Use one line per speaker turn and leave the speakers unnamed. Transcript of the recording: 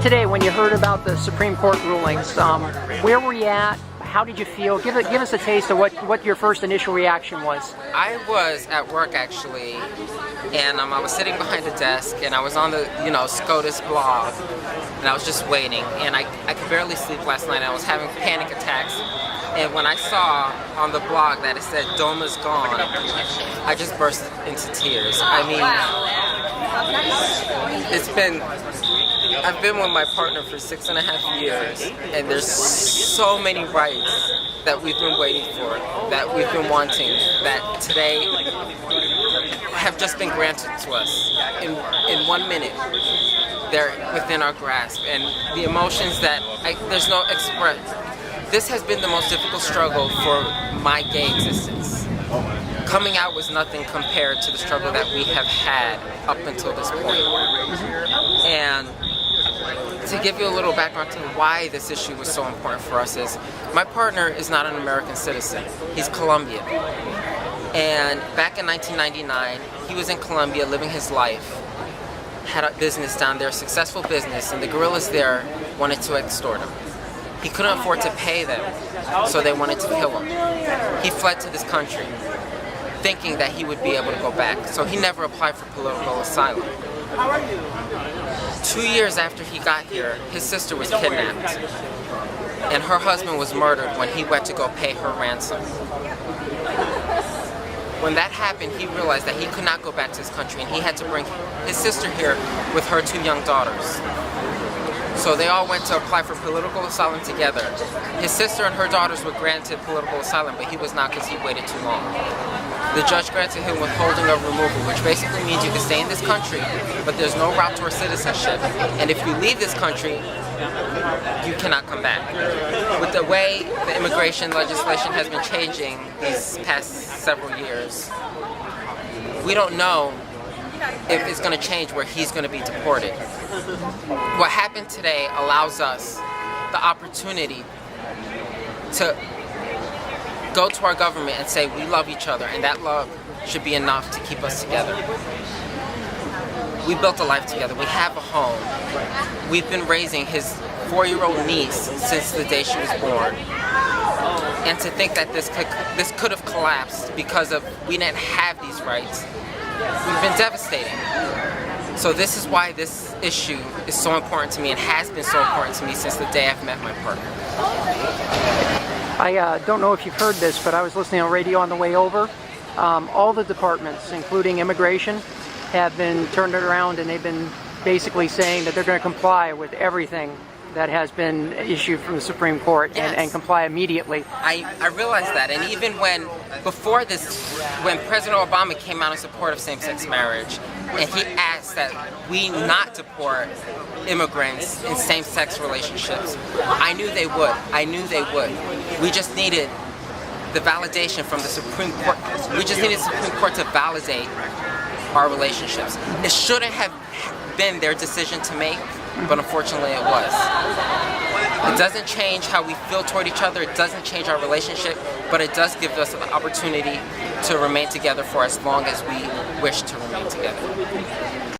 Today, when you heard about the Supreme Court rulings, where were you at? How did you feel? Give us a taste of what your first initial reaction was.
I was at work actually, and I was sitting behind the desk, and I was on the SCOTUS blog, and I was just waiting, and I could barely sleep last night. I was having panic attacks, and when I saw on the blog that it said DOMA's gone, I just burst into tears. I mean, I've been with my partner for 6.5 years, and there's so many rights that we've been waiting for, that we've been wanting, that today have just been granted to us in 1 minute. They're within our grasp, and the emotions that there's no express. This has been the most difficult struggle for my gay existence. Coming out was nothing compared to the struggle that we have had up until this point. And to give you a little background to why this issue was so important for us is, my partner is not an American citizen. He's Colombian. And back in 1999, he was in Colombia living his life, had a business down there, successful business, and the guerrillas there wanted to extort him. He couldn't afford to pay them, so they wanted to kill him. He fled to this country, thinking that he would be able to go back, so he never applied for political asylum. 2 years after he got here, his sister was kidnapped, and her husband was murdered when he went to go pay her ransom. When that happened, he realized that he could not go back to his country, and he had to bring his sister here with her 2 young daughters. So they all went to apply for political asylum together. His sister and her daughters were granted political asylum, but he was not, because he waited too long. The judge granted him withholding of removal, which basically means you can stay in this country, but there's no route toward citizenship. And if you leave this country, you cannot come back. With the way the immigration legislation has been changing these past several years, we don't know if it's going to change where he's going to be deported. What happened today allows us the opportunity to go to our government and say we love each other, and that love should be enough to keep us together. We built a life together. We have a home. We've been raising his 4-year-old niece since the day she was born. And to think that this could have collapsed because we didn't have these rights, we've been devastating. So this is why this issue is so important to me, and has been so important to me since the day I've met my partner.
I don't know if you've heard this, but I was listening on radio on the way over. All the departments, including immigration, have been turned around, and they've been basically saying that they're going to comply with everything that has been issued from the Supreme Court. Yes. and comply immediately.
I realized that, and even before this, when President Obama came out in support of same-sex marriage, and he asked that we not deport immigrants in same-sex relationships, I knew they would. We just needed the validation from the Supreme Court. We just needed the Supreme Court to validate our relationships. It shouldn't have been their decision to make, but unfortunately it was. It doesn't change how we feel toward each other, it doesn't change our relationship, but it does give us the opportunity to remain together for as long as we wish to remain together.